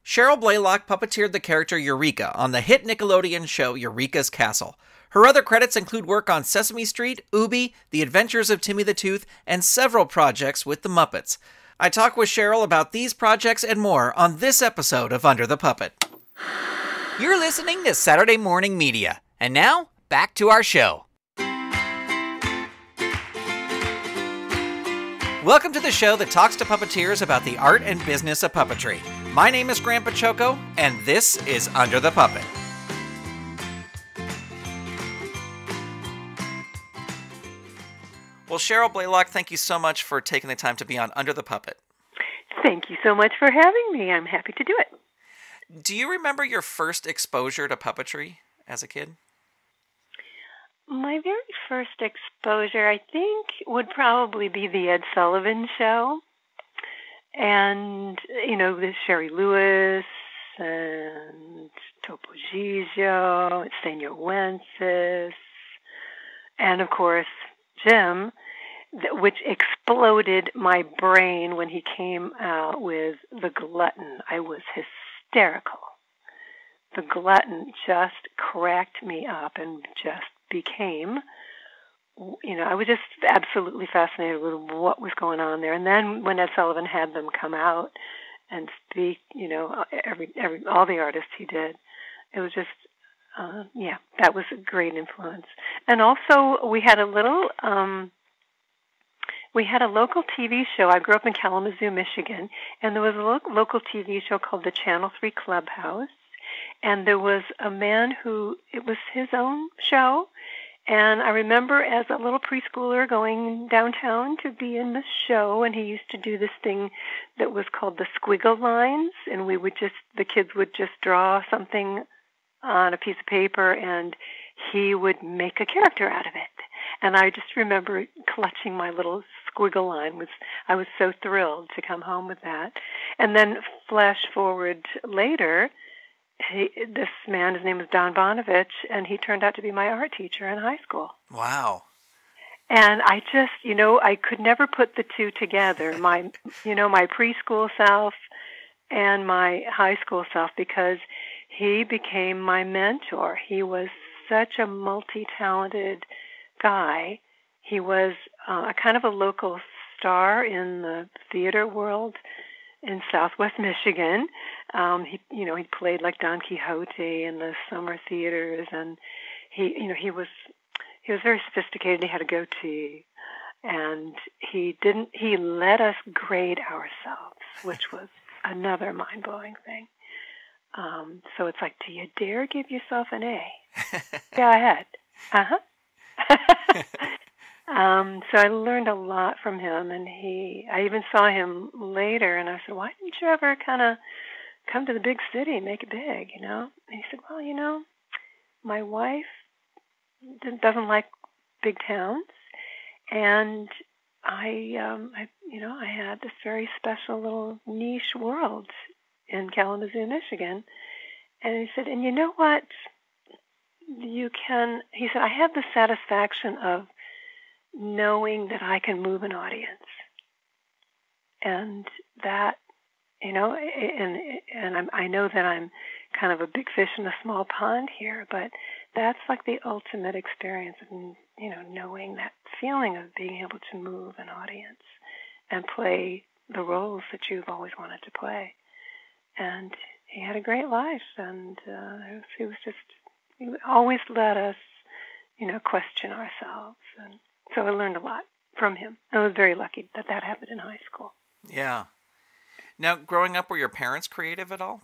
Cheryl Blaylock puppeteered the character Eureeka on the hit Nickelodeon show Eureka's Castle. Her other credits include work on Sesame Street, Ooby, The Adventures of Timmy the Tooth, and several projects with the Muppets. I talk with Cheryl about these projects and more on this episode of Under the Puppet. You're listening to Saturday Morning Media. And now, back to our show. Welcome to the show that talks to puppeteers about the art and business of puppetry. My name is Grandpa Choco, and this is Under the Puppet. Well, Cheryl Blaylock, thank you so much for taking the time to be on Under the Puppet. Thank you so much for having me. I'm happy to do it. Do you remember your first exposure to puppetry as a kid? My very first exposure, I think, would probably be the Ed Sullivan Show. And, the Sherry Lewis and Topo Gigio and Senor Wences. And, of course, Jim, which exploded my brain when he came out with The Glutton. I was hysterical. The Glutton just cracked me up and just became, I was just absolutely fascinated with what was going on there. And then when Ed Sullivan had them come out and speak, all the artists he did, it was just, that was a great influence. And also we had a local TV show. I grew up in Kalamazoo, Michigan, and there was a local TV show called the Channel 3 Clubhouse. And there was a man it was his own show. And I remember as a little preschooler going downtown to be in the show, and he used to do this thing that was called the squiggle lines. And the kids would just draw something on a piece of paper, and he would make a character out of it. And I just remember clutching my little squiggle line. I was so thrilled to come home with that. And then flash forward later, this man, his name was Don Bonovich, and he turned out to be my art teacher in high school. Wow. And I just, I could never put the two together, my preschool self and my high school self, because he became my mentor. He was such a multi-talented guy. He was a kind of a local star in the theater world in Southwest Michigan. He played like Don Quixote in the summer theaters, and he was very sophisticated. He had a goatee, and he let us grade ourselves, which was another mind-blowing thing. So it's like, do you dare give yourself an A? Go ahead. So I learned a lot from him, and I even saw him later, and I said, why didn't you ever kind of come to the big city and make it big, And he said, well, my wife doesn't like big towns, and I had this very special little niche world in Kalamazoo, Michigan. And he said, and you know what? He said, I have the satisfaction of knowing that I can move an audience. And that, I know that I'm kind of a big fish in a small pond here, but that's like the ultimate experience of, knowing that feeling of being able to move an audience and play the roles that you've always wanted to play. And he had a great life, and he always let us, question ourselves. And so I learned a lot from him. I was very lucky that happened in high school. Yeah. Now, growing up, were your parents creative at all?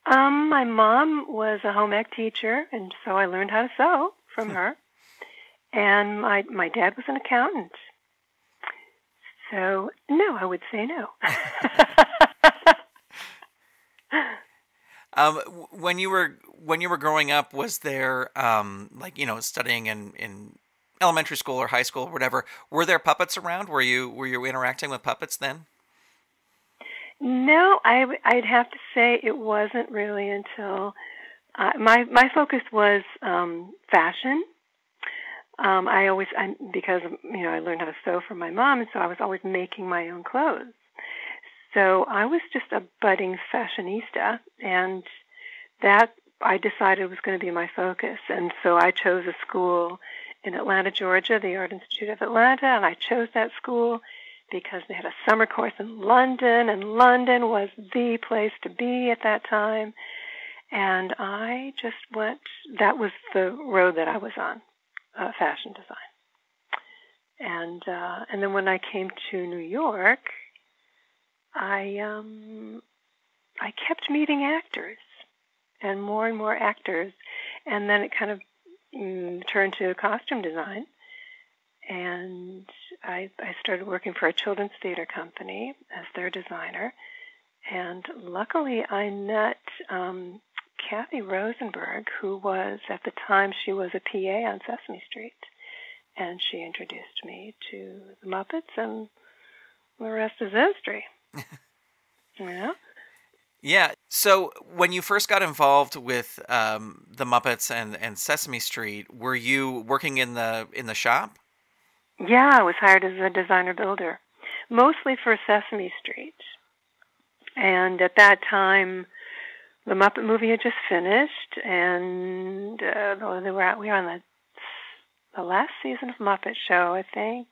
My mom was a home ec teacher, and so I learned how to sew from her. And my dad was an accountant. So, no, I would say no. When you were growing up, was there studying in elementary school or high school or whatever? Were there puppets around? Were you interacting with puppets then? No, I'd have to say it wasn't really until my focus was fashion. Because I learned how to sew from my mom, and so I was always making my own clothes. So I was just a budding fashionista, and that I decided was going to be my focus. And so I chose a school in Atlanta, Georgia, the Art Institute of Atlanta, and I chose that school because they had a summer course in London, and London was the place to be at that time. And I just went, that was the road that I was on, fashion design. And then when I came to New York, I kept meeting actors and more actors, and then it kind of turned to costume design, and I started working for a children's theater company as their designer, and luckily I met Kathy Rosenberg, who was, at the time, she was a PA on Sesame Street, and she introduced me to the Muppets, and the rest is history. Yeah. Yeah. So when you first got involved with the Muppets and Sesame Street, were you working in the shop? Yeah, I was hired as a designer builder, mostly for Sesame Street. And at that time, the Muppet movie had just finished, and we were on the last season of Muppet Show, I think.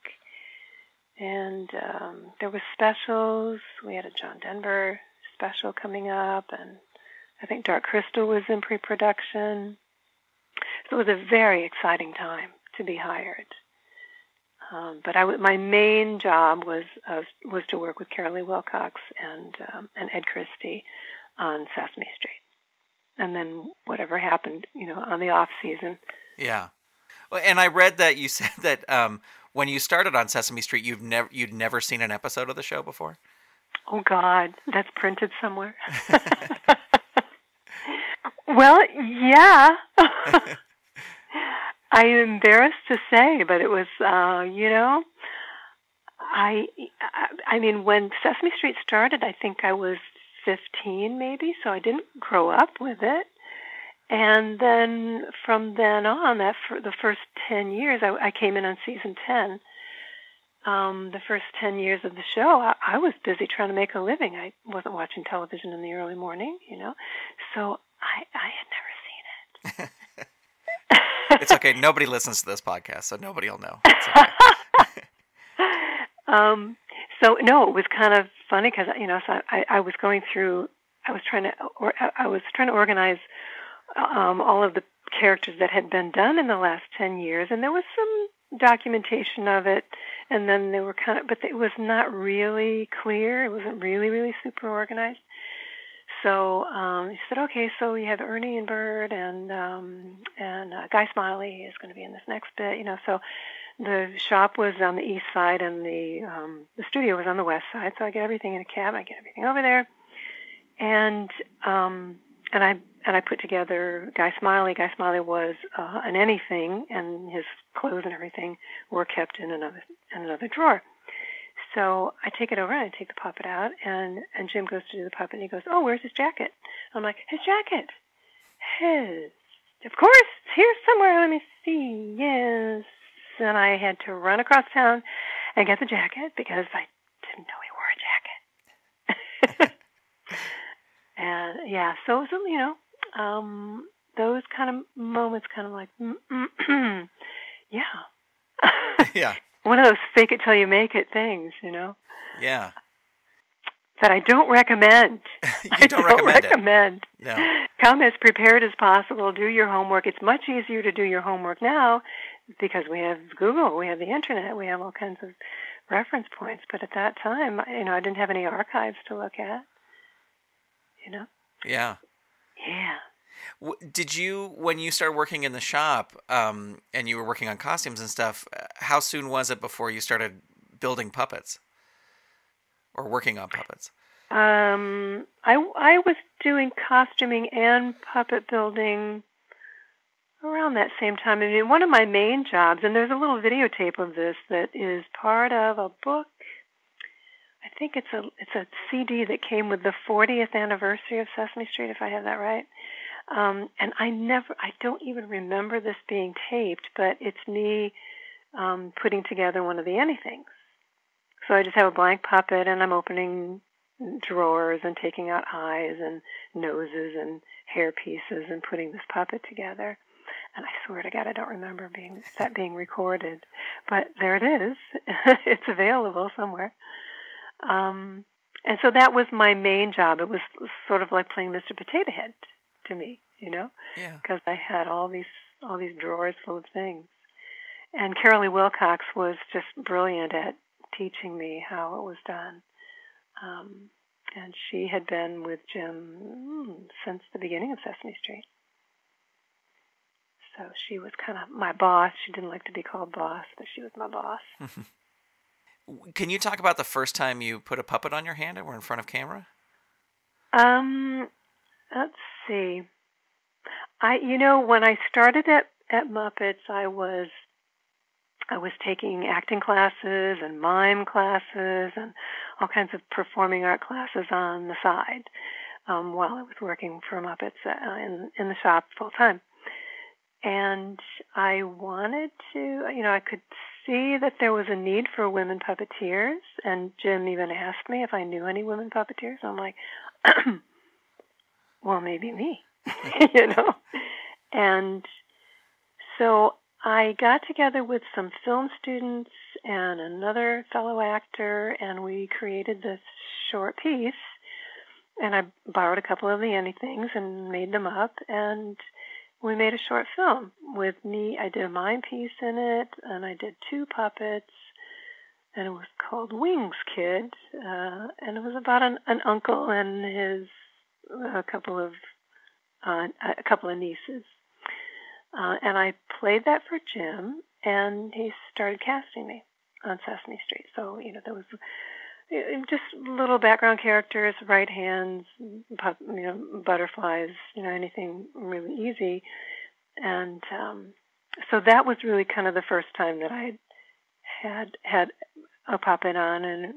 And there were specials. We had a John Denver special coming up, and I think Dark Crystal was in pre-production. So it was a very exciting time to be hired. But my main job was to work with Carol Lee Wilcox and Ed Christie on Sesame Street, and then whatever happened, on the off season. Yeah. Well, and I read that you said that when you started on Sesame Street, you'd never seen an episode of the show before. Oh God, that's printed somewhere. Well, yeah. I'm embarrassed to say, but it was, I mean, when Sesame Street started, I think I was 15 maybe, so I didn't grow up with it. And then from then on, the first 10 years, I came in on season 10. The first 10 years of the show, I was busy trying to make a living. I wasn't watching television in the early morning, so I had never seen it. It's okay. Nobody listens to this podcast, so nobody will know. It's okay. So no, it was kind of funny because so I was going through. I was trying to organize all of the characters that had been done in the last 10 years, and there was some documentation of it, and then they were but it was not really clear. It wasn't really super organized. So he said, okay, so we have Ernie and Bert and Guy Smiley is going to be in this next bit, So the shop was on the east side and the studio was on the west side. So I get everything in a cab. I get everything over there, and I put together Guy Smiley. Guy Smiley was an anything, and his clothes and everything were kept in another drawer. So I take it over and I take the puppet out, and Jim goes to do the puppet, and he goes, "Oh, where's his jacket?" I'm like, "His jacket? His? Of course, it's here somewhere. Let me see. Yes." And I had to run across town and get the jacket because I didn't know he wore a jacket. And yeah, so it was, those kind of moments, kind of like, yeah. Yeah. One of those fake it till you make it things, Yeah. That I don't recommend. You don't recommend it? No. Come as prepared as possible. Do your homework. It's much easier to do your homework now because we have Google, we have the internet, we have all kinds of reference points. But at that time, I didn't have any archives to look at. Yeah. Yeah. Did you, when you started working in the shop, and you were working on costumes and stuff, how soon was it before you started building puppets or working on puppets? I was doing costuming and puppet building around that same time. I mean, one of my main jobs, and there's a little videotape of this that is part of a book. I think it's a CD that came with the 40th anniversary of Sesame Street, if I have that right. And I don't even remember this being taped, but it's me putting together one of the anythings. So I just have a blank puppet, and I'm opening drawers and taking out eyes and noses and hair pieces and putting this puppet together. And I swear to God, I don't remember that being recorded. But there it is. It's available somewhere. And so that was my main job. It was sort of like playing Mr. Potato Head to me, Yeah. because I had all these drawers full of things. And Carolee Wilcox was just brilliant at teaching me how it was done. And she had been with Jim since the beginning of Sesame Street. So she was kind of my boss. She didn't like to be called boss, but she was my boss. Can you talk about the first time you put a puppet on your hand and were in front of camera? Let's see. When I started at Muppets, I was taking acting classes and mime classes and all kinds of performing art classes on the side while I was working for Muppets in the shop full time. And I wanted to, I could see that there was a need for women puppeteers, and Jim even asked me if I knew any women puppeteers. I'm like, well, maybe me, And so I got together with some film students and another fellow actor, and we created this short piece. And I borrowed a couple of the anythings and made them up, and we made a short film with me. I did a mime piece in it, and I did 2 puppets, and it was called Wings Kid, and it was about an uncle and a couple of nieces. And I played that for Jim, and he started casting me on Sesame Street. So, there was just little background characters, right hands, butterflies, anything really easy. And so that was really kind of the first time that I had a puppet on, and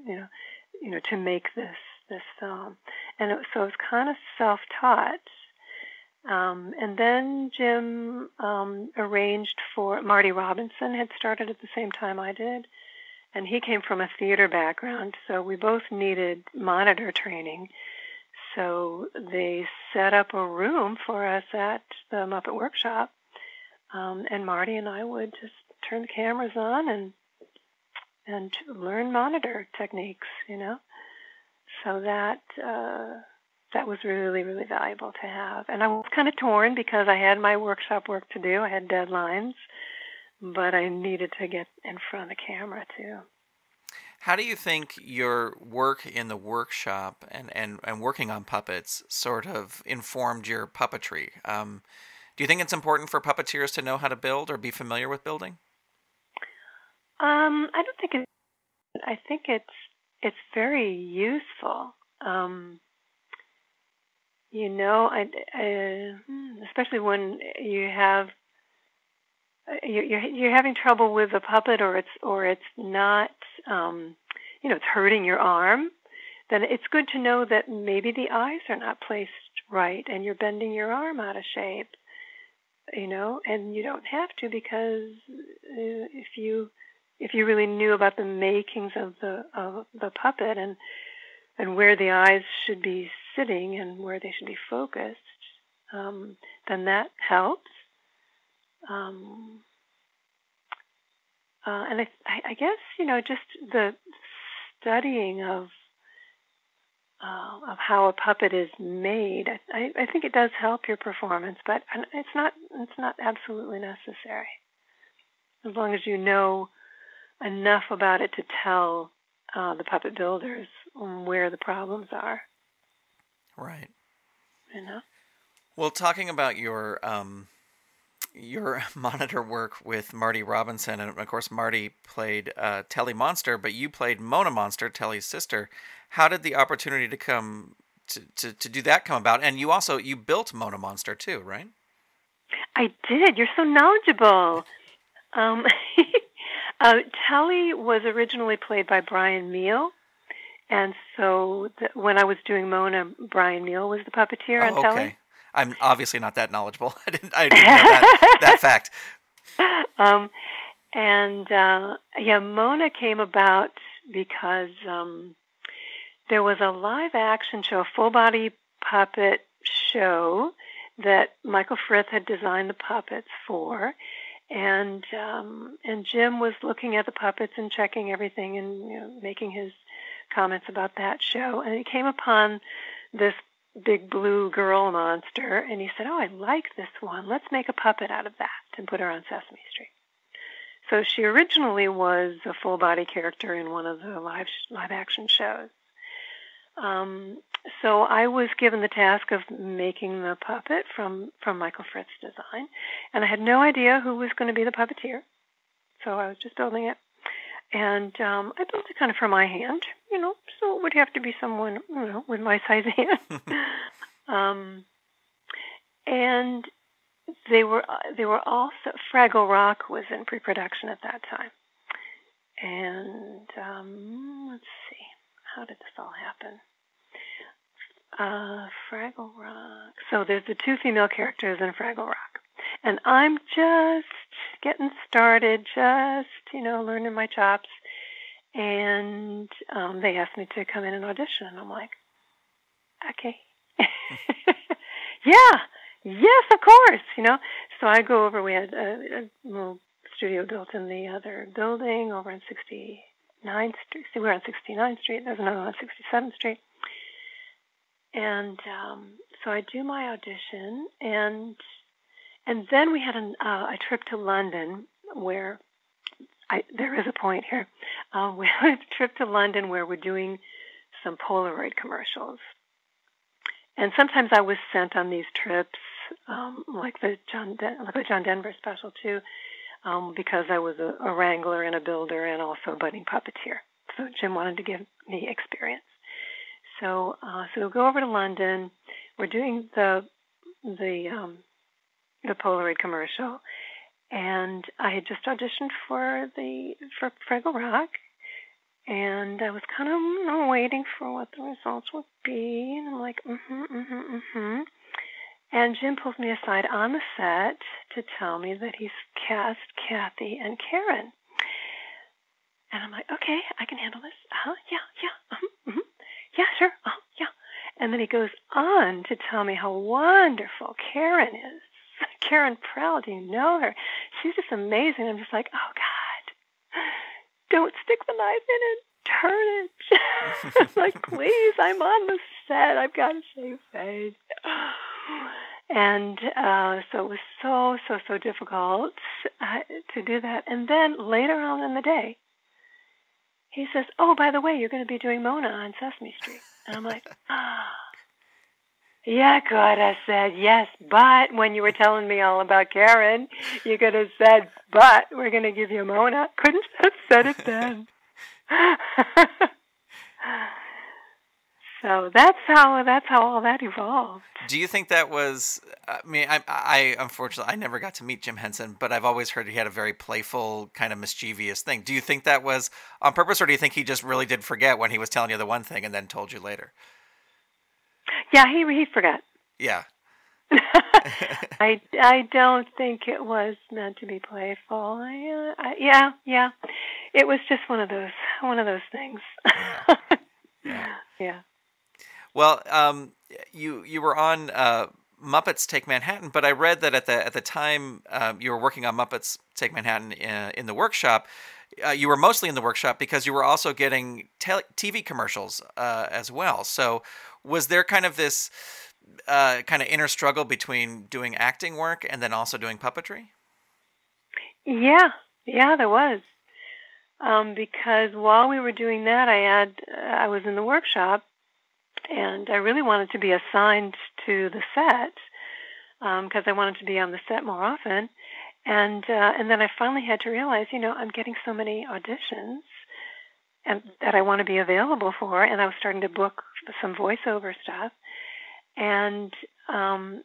to make this film. And so it was kind of self-taught. And then Jim arranged for Marty Robinson had started at the same time I did. And he came from a theater background, so we both needed monitor training. So they set up a room for us at the Muppet Workshop, and Marty and I would just turn the cameras on and learn monitor techniques, So that was really, really valuable to have. And I was kind of torn because I had my workshop work to do. I had deadlines. But I needed to get in front of the camera, too. How do you think your work in the workshop and working on puppets sort of informed your puppetry? Do you think it's important for puppeteers to know how to build or be familiar with building? I don't think it. I think it's very useful. Especially when you have. You're having trouble with a puppet, or it's not, it's hurting your arm. Then it's good to know that maybe the eyes are not placed right, and you're bending your arm out of shape. And you don't have to, because if you really knew about the makings of the puppet and where the eyes should be sitting and where they should be focused, then that helps. And I guess, just the studying of how a puppet is made, I think it does help your performance, but it's not absolutely necessary. As long as you know enough about it to tell the puppet builders where the problems are. Right. You know? Well, talking about your monitor work with Marty Robinson, and of course Marty played Telly Monster, but you played Mona Monster, Telly's sister. How did the opportunity to come to do that come about? And you built Mona Monster too, right? I did. You're so knowledgeable. Telly was originally played by Brian Meal, and so when I was doing Mona, Brian Meal was the puppeteer on Telly. Okay. I'm obviously not that knowledgeable. I didn't know that fact. Mona came about because there was a live action show, a full body puppet show that Michael Fritz had designed the puppets for, and Jim was looking at the puppets and checking everything and making his comments about that show, and he came upon this big blue girl monster, and he said, "Oh, I like this one. Let's make a puppet out of that and put her on Sesame Street." So she originally was a full body character in one of the live action shows. So I was given the task of making the puppet from Michael Fritz's design, and I had no idea who was going to be the puppeteer. So I was just building it, and I built it kind of for my hand, so it would have to be someone, with my size hand. And they were also, Fraggle Rock was in pre-production at that time. And let's see, how did this all happen? Fraggle Rock. So there's the two female characters in Fraggle Rock. And I'm just getting started, learning my chops. And they asked me to come in and audition. And I'm like, okay. Yeah, yes, of course, So I go over, we had a little studio built in the other building over on 69th Street. See, we're on 69th Street. There's another one on 67th Street. And so I do my audition, and then we had a trip to London where there is a point here. We had a trip to London where we're doing some Polaroid commercials. And sometimes I was sent on these trips, like the John Denver special too, because I was a wrangler and a builder and also a budding puppeteer. So Jim wanted to give me experience. So we'll go over to London. We're doing the Polaroid commercial, and I had just auditioned for Fraggle Rock, and I was kind of waiting for what the results would be, and I'm like, And Jim pulls me aside on the set to tell me that he's cast Kathy and Karen. And I'm like, okay, I can handle this. Yeah, sure. Yeah. And then he goes on to tell me how wonderful Karen is. Karen Prell, do you know her? She's just amazing. I'm just like, oh, God, don't stick the knife in it. Turn it. Like, please, I'm on the set. I've got to save face. And so it was so difficult to do that. And then later on in the day, he says, oh, by the way, you're going to be doing Mona on Sesame Street. And I'm like, yeah, good. I said, yes, but when you were telling me all about Karen, you could have said, but we're going to give you Mona. Couldn't have said it then. So that's how all that evolved. Do you think that was? I mean, I unfortunately I never got to meet Jim Henson, but I've always heard he had a very playful, kind of mischievous thing. Do you think that was on purpose, or do you think he just really did forget when he was telling you the one thing and then told you later? Yeah, he forgot. Yeah. I don't think it was meant to be playful. Yeah. It was just one of those things. Yeah. Well, you were on Muppets Take Manhattan, but I read that at the time you were working on Muppets Take Manhattan in the workshop. You were mostly in the workshop because you were also getting TV commercials as well. So was there kind of this kind of inner struggle between doing acting work and then also doing puppetry? Yeah, there was. Because while we were doing that, I was in the workshop, and I really wanted to be assigned to the set because I wanted to be on the set more often. And then I finally had to realize, I'm getting so many auditions and that I want to be available for, and I was starting to book some voiceover stuff. And I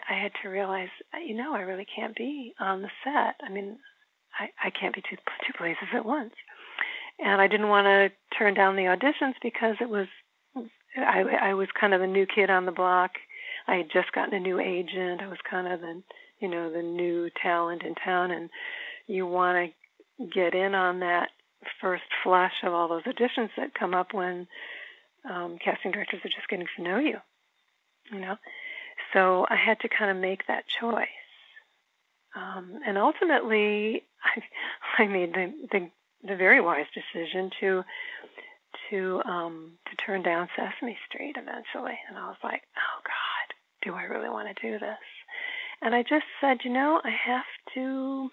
had to realize, I really can't be on the set. I mean, I can't be two places at once. And I didn't want to turn down the auditions because I was kind of the new kid on the block. I had just gotten a new agent. I was kind of the new talent in town, and you want to get in on that first flush of all those auditions that come up when casting directors are just getting to know you, you know. So I had to kind of make that choice. And ultimately, I made the very wise decision to turn down Sesame Street eventually. And I was like, oh God, do I really want to do this? And I just said, I have to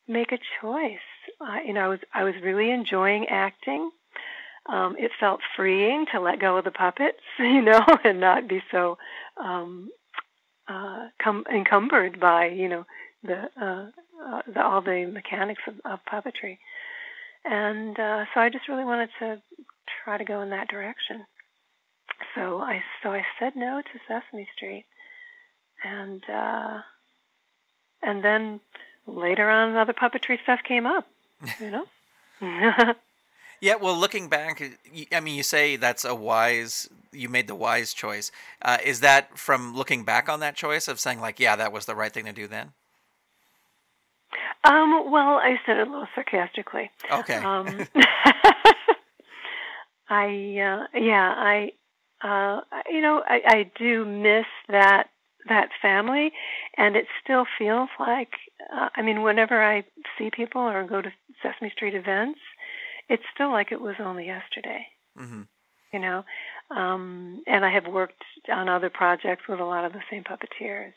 make a choice. I was really enjoying acting. It felt freeing to let go of the puppets, and not be so encumbered by, all the mechanics of puppetry. And so I just really wanted to try to go in that direction. So I said no to Sesame Street, and then later on, other puppetry stuff came up. Yeah, well, looking back, I mean, you say you made the wise choice. Is that from looking back on that choice of saying, like, yeah, that was the right thing to do then? Well, I said it a little sarcastically. Okay. I do miss that family, and it still feels like, whenever I see people or go to Sesame Street events, it's still like it was only yesterday. Mm-hmm. And I have worked on other projects with a lot of the same puppeteers,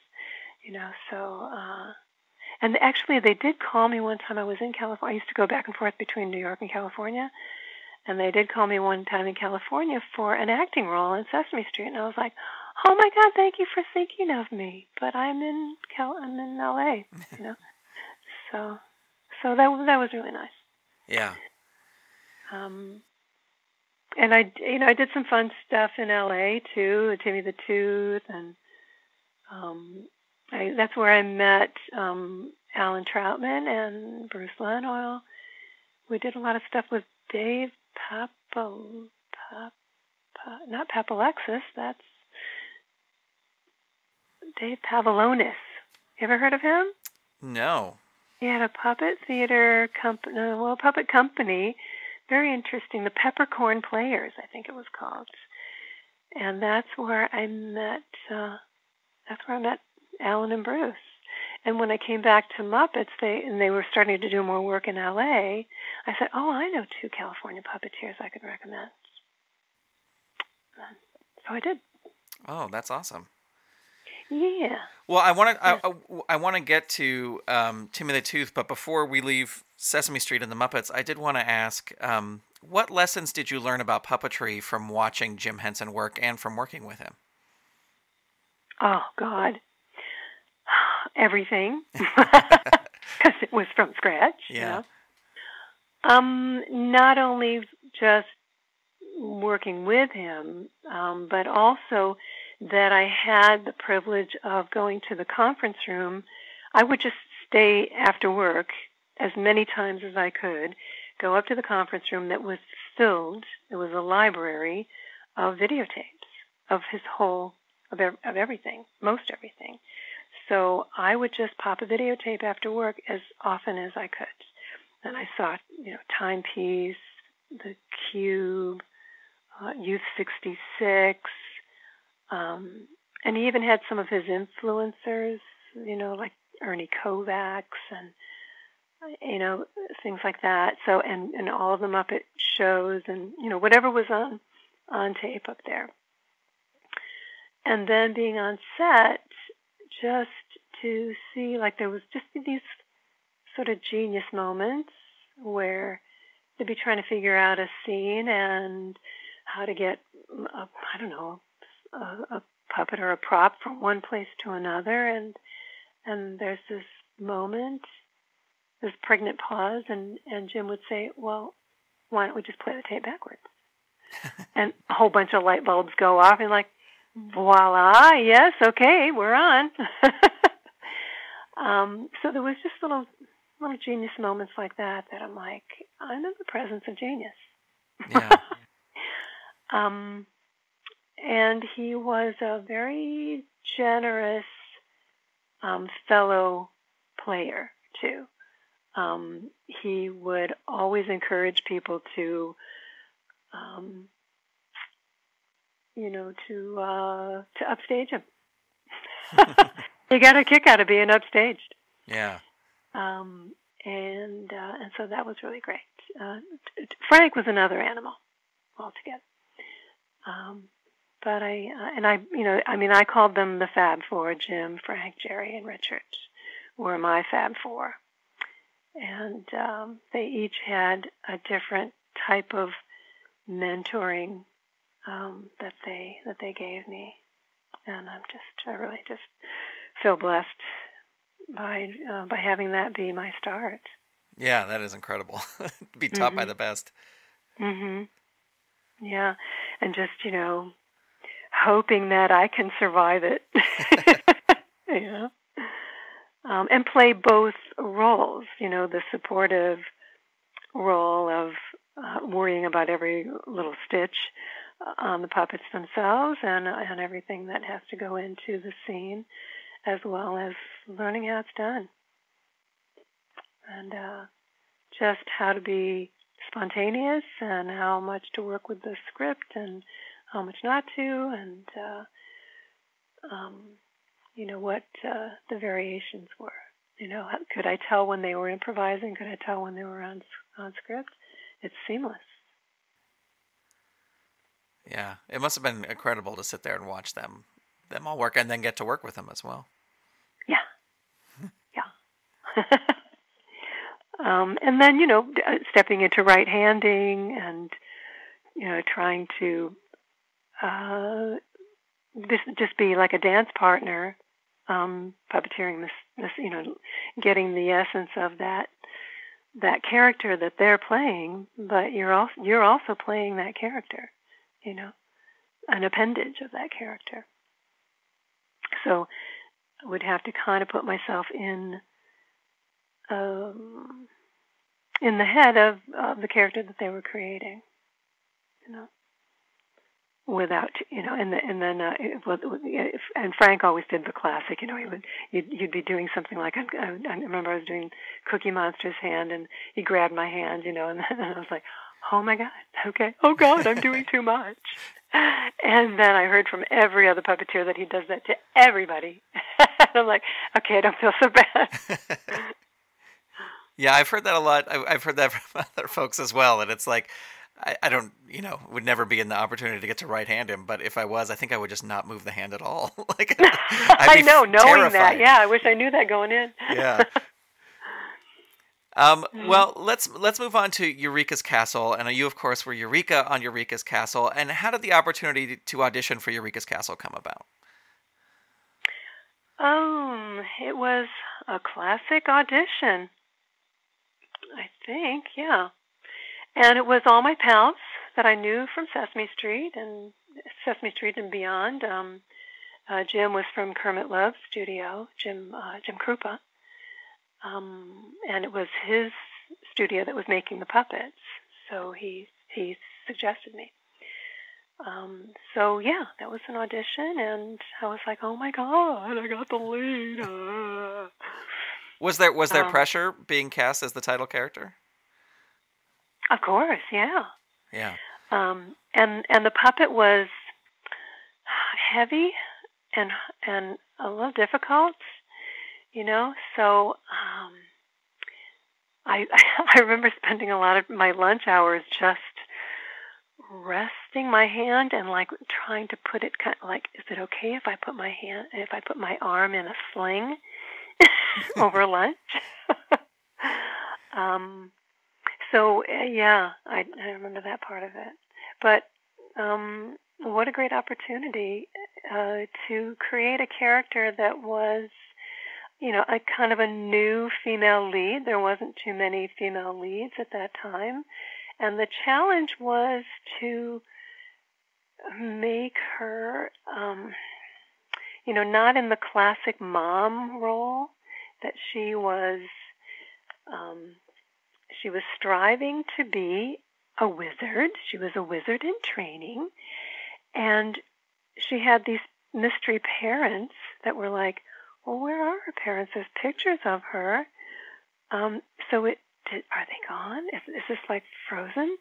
so, and actually they did call me one time. I was in California. I used to go back and forth between New York and California, and they did call me one time in California for an acting role in Sesame Street, and I was like, oh my God, thank you for thinking of me, but I'm in LA, so that was really nice. Yeah. And I did some fun stuff in LA too, Timmy the Tooth, and that's where I met Alan Troutman and Bruce Lanoil. We did a lot of stuff with Dave not Papalexis, that's Dave Pavlonis. You ever heard of him? No. He had a puppet theater company, puppet company. Very interesting. The Peppercorn Players, I think it was called. And that's where I met Alan and Bruce. And when I came back to Muppets, they were starting to do more work in LA. I said, oh, I know 2 California puppeteers I could recommend. So I did. Oh, that's awesome. Yeah. Well, I want to get to Timmy the Tooth, but before we leave Sesame Street and the Muppets, I did want to ask, what lessons did you learn about puppetry from watching Jim Henson work and from working with him? Oh, God. Everything. Because it was from scratch. Yeah. Not only just working with him, but also that I had the privilege of going to the conference room. I would just stay after work as many times as I could, go up to the conference room that was filled. It was a library of videotapes of his whole, of everything, most everything. So I would just pop a videotape after work as often as I could. And I saw, Timepiece, The Cube, Youth 66, and he even had some of his influencers, like Ernie Kovacs and, things like that. So, and all of the Muppet shows and, whatever was on tape up there. And then being on set, just to see, like, there was just these sort of genius moments where they'd be trying to figure out a scene and how to get, a puppet or a prop from one place to another, and there's this moment, this pregnant pause, and Jim would say, well, why don't we just play the tape backwards? And a whole bunch of light bulbs go off, and like, voila, yes, okay, we're on. So there was just little genius moments like that I'm like, I'm in the presence of genius. Yeah. And he was a very generous fellow player, too. He would always encourage people to to upstage him. He got a kick out of being upstaged. Yeah. And so that was really great. Frank was another animal altogether. But I called them the Fab Four: Jim, Frank, Jerry, and Richard were my Fab Four. And they each had a different type of mentoring that they gave me, and I really just feel blessed by having that be my start. Yeah, that is incredible. Be taught by the best. Mhm. Yeah, and just hoping that I can survive it. And play both roles. The supportive role of worrying about every little stitch on the puppets themselves and everything that has to go into the scene, as well as learning how it's done. And just how to be spontaneous and how much to work with the script and how much not to, and what the variations were. Could I tell when they were improvising? Could I tell when they were on script? It's seamless. Yeah, it must have been incredible to sit there and watch them all work, and then get to work with them as well. Yeah, yeah. And then stepping into right-handing and trying to just be like a dance partner, puppeteering this getting the essence of that character that they're playing, but you're also playing that character, an appendage of that character. So I would have to kind of put myself in the head of the character that they were creating, without, and then and Frank always did the classic, you'd be doing something like, I remember I was doing Cookie Monster's hand, and he grabbed my hand, and then I was like, oh my God, okay, oh God, I'm doing too much. And then I heard from every other puppeteer that he does that to everybody. And I'm like, okay, I don't feel so bad. Yeah, I've heard that a lot. I've heard that from other folks as well. And it's like, I don't, would never be in the opportunity to get to right-hand him. But if I was, I think I would just not move the hand at all. Like, I know, knowing terrified. that. Yeah, I wish I knew that going in. Yeah. Well, let's move on to Eureeka's Castle. And you, of course, were Eureeka on Eureeka's Castle. And how did the opportunity to audition for Eureeka's Castle come about? It was a classic audition, I think, yeah. And it was all my pals that I knew from Sesame Street and beyond. Jim was from Kermit Love's studio, Jim Krupa. And it was his studio that was making the puppets, so he suggested me. So yeah, that was an audition, and I was like, oh my God, I got the lead. Was there pressure being cast as the title character? Of course, yeah. Yeah. And the puppet was heavy and a little difficult, So I remember spending a lot of my lunch hours just resting my hand and like trying to put it kind of like, is it okay if I put my arm in a sling over lunch? So yeah, I remember that part of it. But what a great opportunity to create a character that was, a kind of a new female lead. There wasn't too many female leads at that time. And the challenge was to make her, not in the classic mom role that she was striving to be a wizard. She was a wizard in training. And she had these mystery parents that were like, well, where are her parents? There's pictures of her. Are they gone? Is this like Frozen?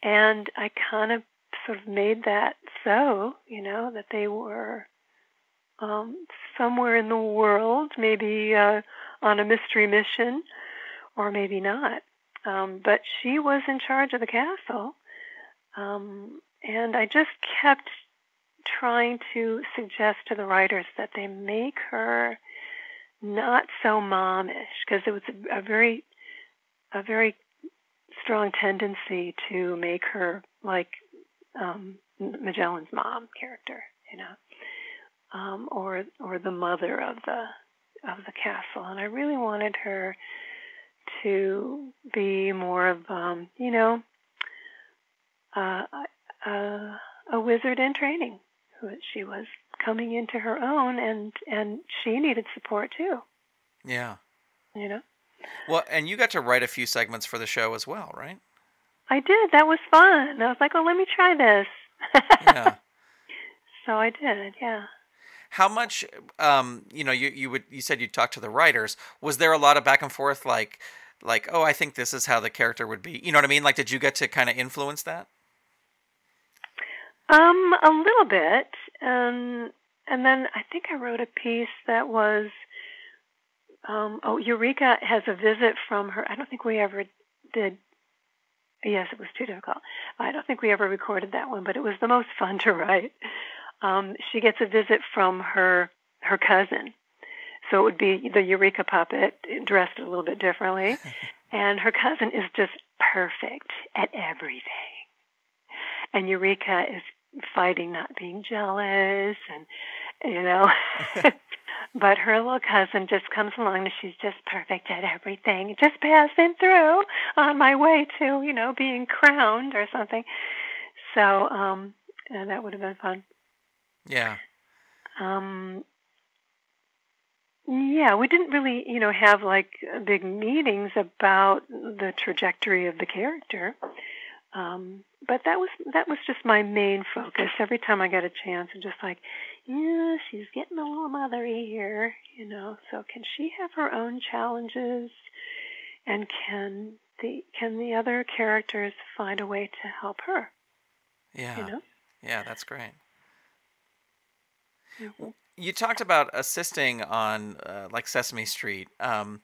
And I kind of sort of made that so, that they were somewhere in the world, maybe on a mystery mission, or maybe not. But she was in charge of the castle, and I just kept trying to suggest to the writers that they make her not so momish, because it was a very strong tendency to make her like Magellan's mom character, or the mother of the castle, and I really wanted her to be more of a wizard in training. She was coming into her own, and she needed support too. Yeah. Well, and you got to write a few segments for the show as well, right? I did. That was fun. I was like, oh, let me try this. Yeah. So I did, yeah. How much, you said you talked to the writers. Was there a lot of back and forth, like, oh, I think this is how the character would be? You know what I mean? Like, did you get to kind of influence that? A little bit. And then I think I wrote a piece that was, Eureeka has a visit from her. I don't think we ever did. Yes, it was too difficult. I don't think we ever recorded that one, but it was the most fun to write. She gets a visit from her cousin. So it would be the Eureeka puppet dressed a little bit differently. And her cousin is just perfect at everything. And Eureeka is fighting not being jealous, and but her little cousin just comes along and she's just perfect at everything, just passing through on my way to being crowned or something. So and that would have been fun. Yeah. Yeah, we didn't really have like big meetings about the trajectory of the character. But that was just my main focus. Every time I got a chance, I'm just like, yeah, she's getting a little mothery here, So can she have her own challenges, and can the other characters find a way to help her? Yeah. Yeah, that's great. Mm-hmm. You talked about assisting on like Sesame Street. And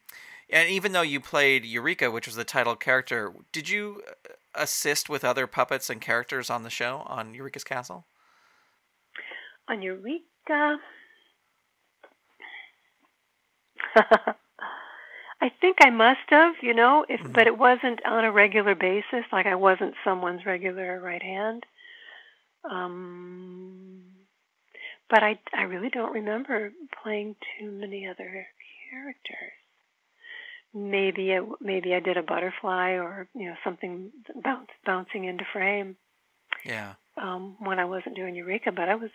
even though you played Eureeka, which was the title character, did you assist with other puppets and characters on the show, on Eureeka's Castle? On Eureeka, I think I must have, but it wasn't on a regular basis. Like I wasn't someone's regular right hand. But I really don't remember playing too many other characters. Maybe I did a butterfly or something bouncing into frame. Yeah. When I wasn't doing Eureeka, but I was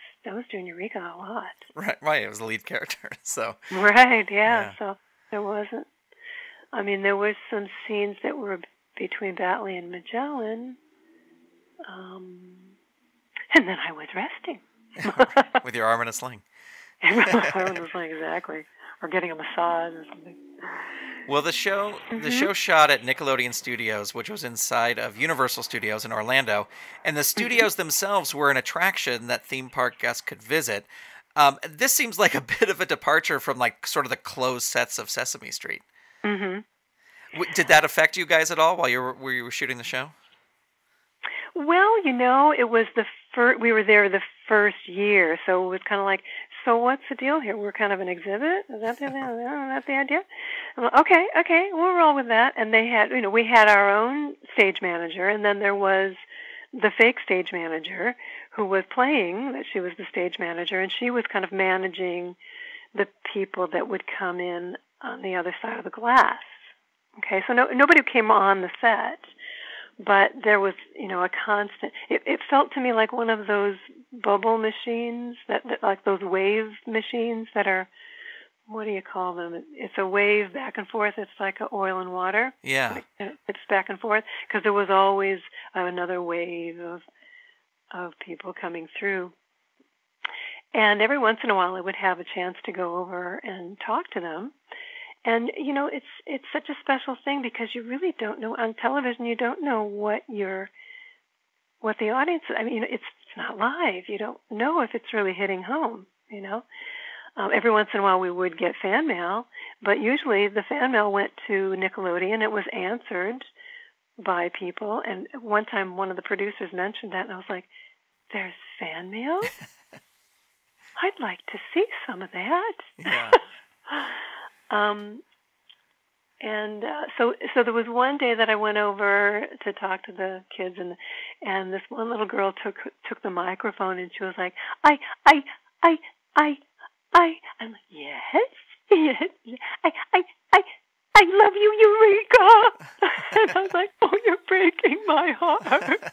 doing Eureeka a lot. Right. It was the lead character, so. Right. Yeah. So there wasn't. I mean, there was some scenes that were between Batley and Magellan, and then I was resting. With your arm in a sling. Exactly. Or getting a massage or something. Well, the show shot at Nickelodeon Studios, which was inside of Universal Studios in Orlando, and the studios themselves were an attraction that theme park guests could visit. This seems like a bit of a departure from like sort of the closed sets of Sesame Street. Mm-hmm. Did that affect you guys at all while you were shooting the show? Well, it was we were there the first year, so it was kind of like, so what's the deal here? We're kind of an exhibit? Is that the idea? I'm like, okay, we'll roll with that. And they had, we had our own stage manager, and then there was the fake stage manager who was playing that she was the stage manager, and she was kind of managing the people that would come in on the other side of the glass. Okay, so nobody came on the set. But there was, a constant. It felt to me like one of those bubble machines, that like those wave machines that are, what do you call them? It's a wave back and forth. It's like oil and water. Yeah. It's back and forth because there was always another wave of people coming through. And every once in a while, I would have a chance to go over and talk to them. And, it's such a special thing because you really don't know, on television, you don't know what you're what the audience, I mean, it's not live. You don't know if it's really hitting home, Every once in a while we would get fan mail, but usually the fan mail went to Nickelodeon. It was answered by people. And one time one of the producers mentioned that, and I was like, there's fan mail? I'd like to see some of that. Yeah. So there was one day that I went over to talk to the kids, and this one little girl took the microphone, and she was like, I. I'm like, yes, I love you, Eureeka. And I was like, oh, you're breaking my heart.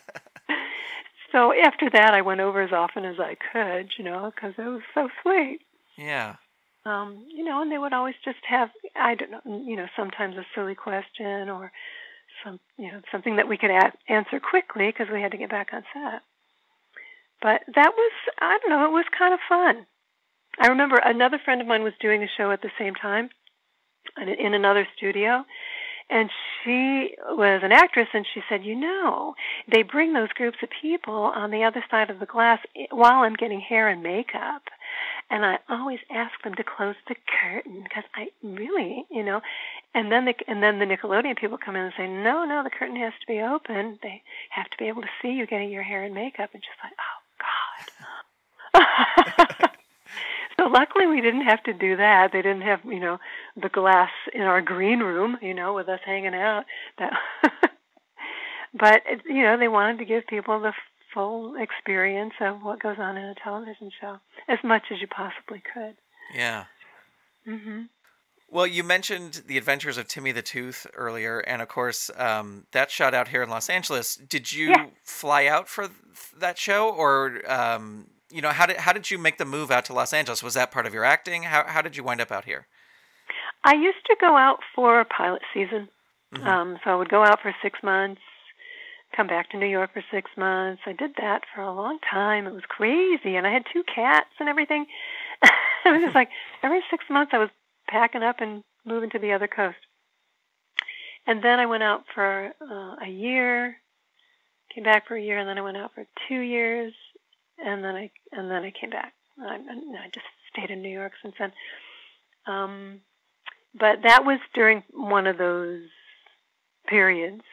So after that, I went over as often as I could, because it was so sweet. Yeah. And they would always just have, I don't know, sometimes a silly question or something that we could answer quickly because we had to get back on set. But that was, I don't know, it was kind of fun. I remember another friend of mine was doing a show at the same time in another studio, and she was an actress, and she said, they bring those groups of people on the other side of the glass while I'm getting hair and makeup, and I always ask them to close the curtain because I really, and then the Nickelodeon people come in and say, no, the curtain has to be open. They have to be able to see you getting your hair and makeup, and she's like, oh, God. So luckily we didn't have to do that. They didn't have, the glass in our green room, with us hanging out. But, they wanted to give people the full experience of what goes on in a television show, as much as you possibly could. Yeah. Mm-hmm. Well, you mentioned The Adventures of Timmy the Tooth earlier, and of course, that shot out here in Los Angeles. Did you fly out for that show, or... how did you make the move out to Los Angeles? Was that part of your acting? How did you wind up out here? I used to go out for pilot season. Mm-hmm. So I would go out for 6 months, come back to New York for 6 months. I did that for a long time. It was crazy. And I had 2 cats and everything. It was just like every 6 months I was packing up and moving to the other coast. And then I went out for a year, came back for a year, and then I went out for 2 years. And then I came back. I just stayed in New York since then. But that was during one of those periods.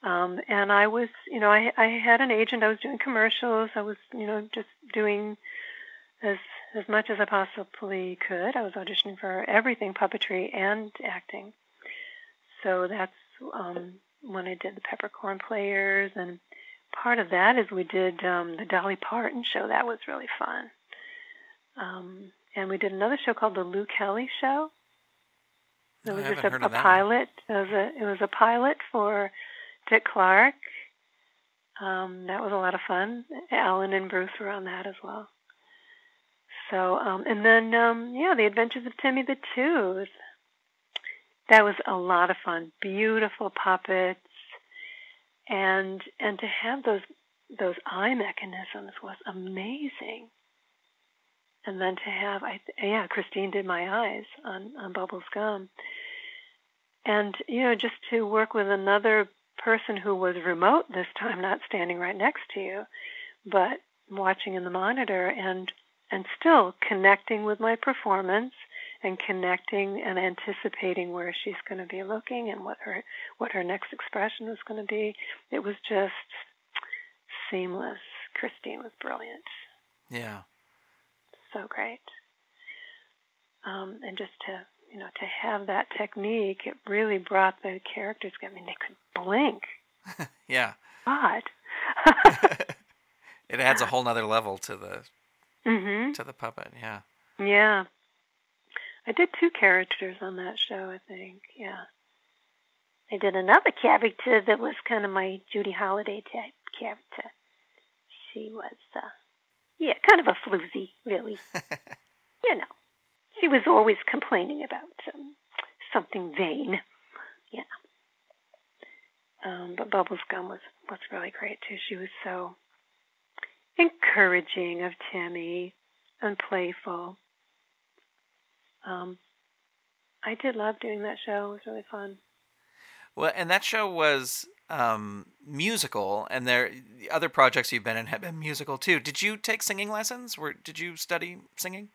And I was, I had an agent. I was doing commercials. I was, just doing as much as I possibly could. I was auditioning for everything, puppetry and acting. So that's when I did the Peppercorn Players, and part of that is we did the Dolly Parton show. That was really fun. And we did another show called the Lou Kelly Show. It was just a pilot. It was a pilot for Dick Clark. That was a lot of fun. Alan and Bruce were on that as well. So, and then, The Adventures of Timmy the Tooth. That was a lot of fun. Beautiful puppets. And to have those eye mechanisms was amazing. And then to have, Christine did my eyes on Bubbles Gum. And, just to work with another person who was remote this time, not standing right next to you, but watching in the monitor and still connecting with my performance and connecting and anticipating where she's going to be looking and what her next expression was going to be. It was just seamless. Christine was brilliant. Yeah. So great. And just to have that technique, it really brought the characters. I mean, they could blink. Yeah. God. It adds a whole nother level to the to the puppet. Yeah. Yeah. I did 2 characters on that show, I think. Yeah. I did another character that was kind of my Judy Holliday type character. She was, kind of a floozy, really. She was always complaining about something vain. Yeah. But Bubbles Gum was really great, too. She was so encouraging of Timmy and playful. I did love doing that show. It was really fun. Well, and that show was musical, and the other projects you've been in have been musical too. Did you take singing lessons? Did you study singing?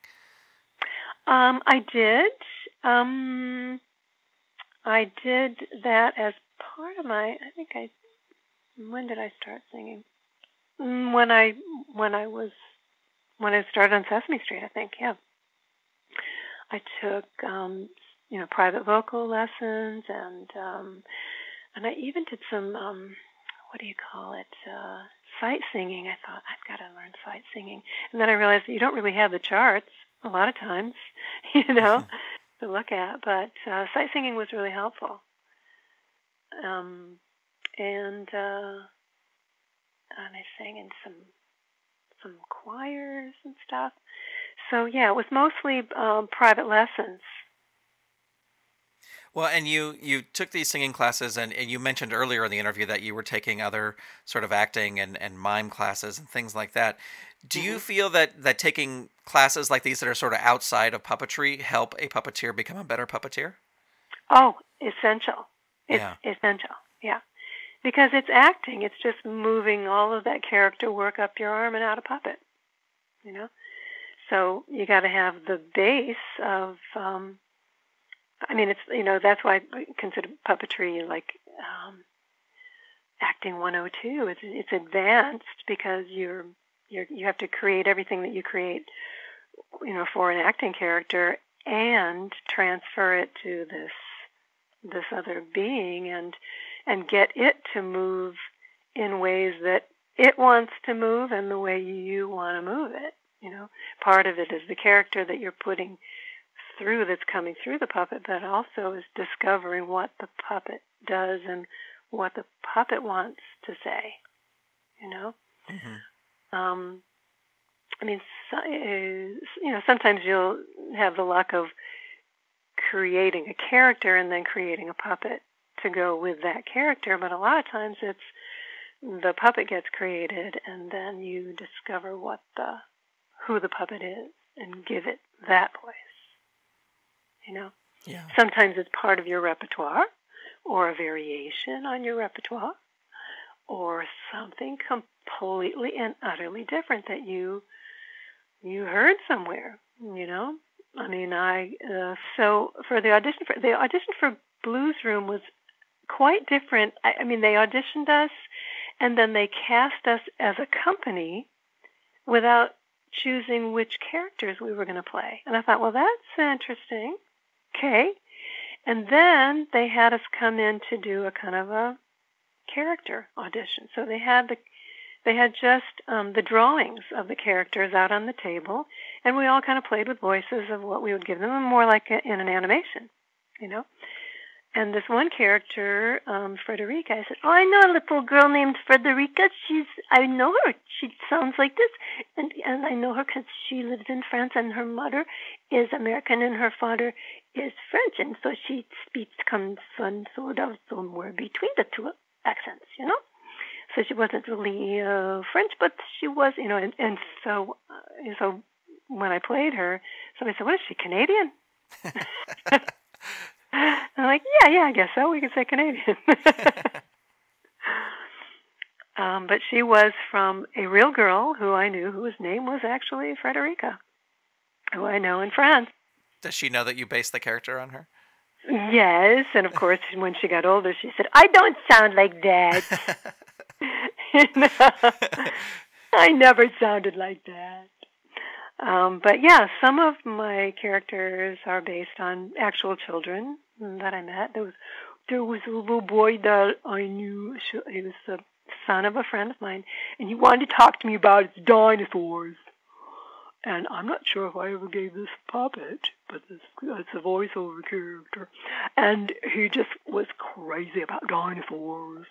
I did. I did that as part of my. When did I start singing? When I started on Sesame Street, I think. Yeah. I took private vocal lessons, and I even did some sight singing. I thought I've got to learn sight singing, and then I realized that you don't really have the charts a lot of times, to look at. But sight singing was really helpful, and I sang in some choirs and stuff. So yeah, it was mostly private lessons. Well, and you took these singing classes, and you mentioned earlier in the interview that you were taking other sort of acting and mime classes and things like that. Do you feel that taking classes like these that are sort of outside of puppetry help a puppeteer become a better puppeteer? Oh, essential. It's essential, yeah. Because it's acting. It's just moving all of that character work up your arm and out of puppet, So you got to have the base of, that's why I consider puppetry like acting 102. It's advanced because you have to create everything that you create, for an acting character and transfer it to this other being and get it to move in ways that it wants to move and the way you want to move it. Part of it is the character that you're putting through that's coming through the puppet, but also is discovering what the puppet does and what the puppet wants to say. Sometimes you'll have the luck of creating a character and then creating a puppet to go with that character, but a lot of times it's the puppet gets created and then you discover who the puppet is and give it that voice. Yeah. Sometimes it's part of your repertoire or a variation on your repertoire or something completely and utterly different that you heard somewhere, so for the audition for Blues Room was quite different. They auditioned us and then they cast us as a company without choosing which characters we were going to play. And I thought, well, that's interesting. Okay. And then they had us come in to do a kind of a character audition. So they had just the drawings of the characters out on the table, and we all kind of played with voices of what we would give them, more like in an animation, And this one character, Frederica, I said, "Oh, I know a little girl named Frederica. I know her. She sounds like this, and I know her because she lives in France, and her mother is American, and her father is French, and so she speaks sort of somewhere between the two accents, So she wasn't really French, but she was, and so when I played her, somebody said, "What is she, Canadian?" I'm like, yeah, I guess so. We can say Canadian. But she was from a real girl who I knew whose name was actually Frederica, who I know in France. Does she know that you based the character on her? Yes, and of course, when she got older, she said, "I don't sound like that." I never sounded like that. But yeah, some of my characters are based on actual children that I met. There was a little boy that I knew. He was the son of a friend of mine, and he wanted to talk to me about his dinosaurs. And I'm not sure if I ever gave this puppet, but it's a voiceover character. And he just was crazy about dinosaurs.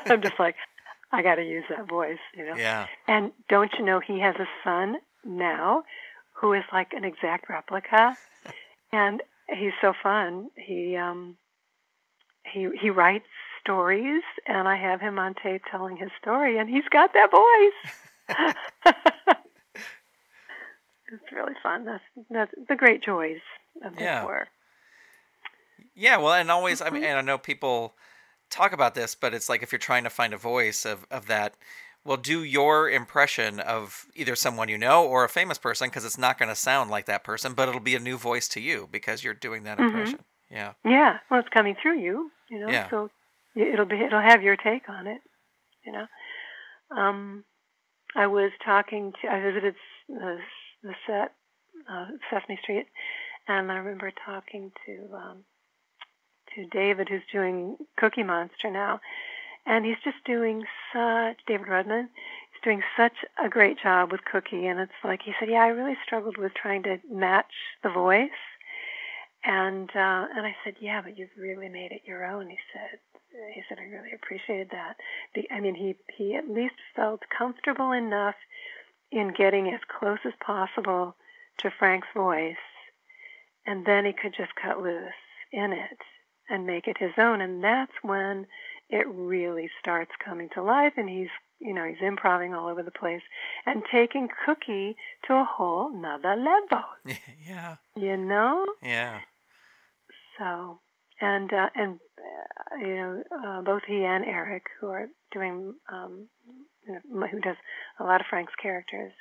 I'm just like, I got to use that voice, Yeah. And don't you know he has a son now who is like an exact replica, and he's so fun. He writes stories, and I have him on tape telling his story, and he's got that voice. It's really fun. That's the great joys of this work. Yeah, well, and always, and I know people talk about this, but it's like if you're trying to find a voice of that, well, do your impression of either someone you know or a famous person, because it's not going to sound like that person, but it'll be a new voice to you because you're doing that impression. Yeah. Yeah. Well, it's coming through you, Yeah. so it'll have your take on it, I visited the set, Sesame Street, and I remember talking to David, who's doing Cookie Monster now, and he's just doing David Rudman, he's doing such a great job with Cookie, and it's like, he said, I really struggled with trying to match the voice, and I said, but you've really made it your own, he said, I really appreciated that. He at least felt comfortable enough in getting as close as possible to Frank's voice, and then he could just cut loose in it and make it his own, and that's when it really starts coming to life, and he's improvising all over the place and taking Cookie to a whole nother level. Yeah. Yeah. So, and both he and Eric, who are doing, who does a lot of Frank's characters,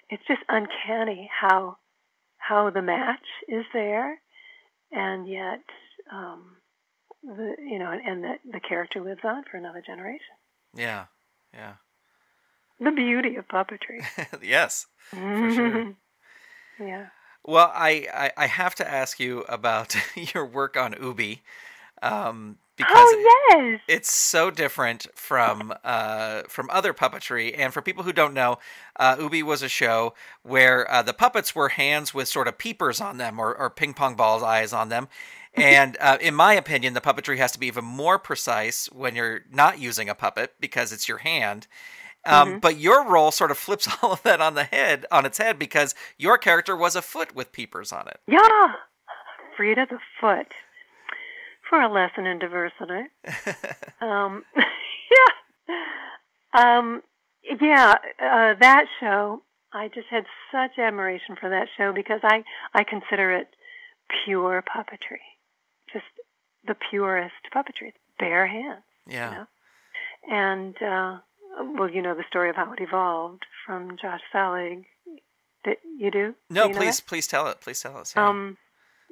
it's just uncanny how the match is there, and yet, the character lives on for another generation. Yeah, yeah. The beauty of puppetry. Yes, for sure. Yeah. Well, I have to ask you about your work on Ubi, because yes, it's so different from other puppetry. And for people who don't know, Ubi was a show where the puppets were hands with sort of peepers on them, or ping pong balls eyes on them. And in my opinion, the puppetry has to be even more precise when you're not using a puppet because it's your hand. But your role sort of flips all of that on its head, because your character was a foot with peepers on it. Yeah, Frida the foot, for a lesson in diversity. That show, I just had such admiration for that show because I consider it pure puppetry, just the purest puppetry. It's bare hands. Yeah. And the story of how it evolved from Josh Selig. You do? No, do please tell it. Please tell us. Yeah.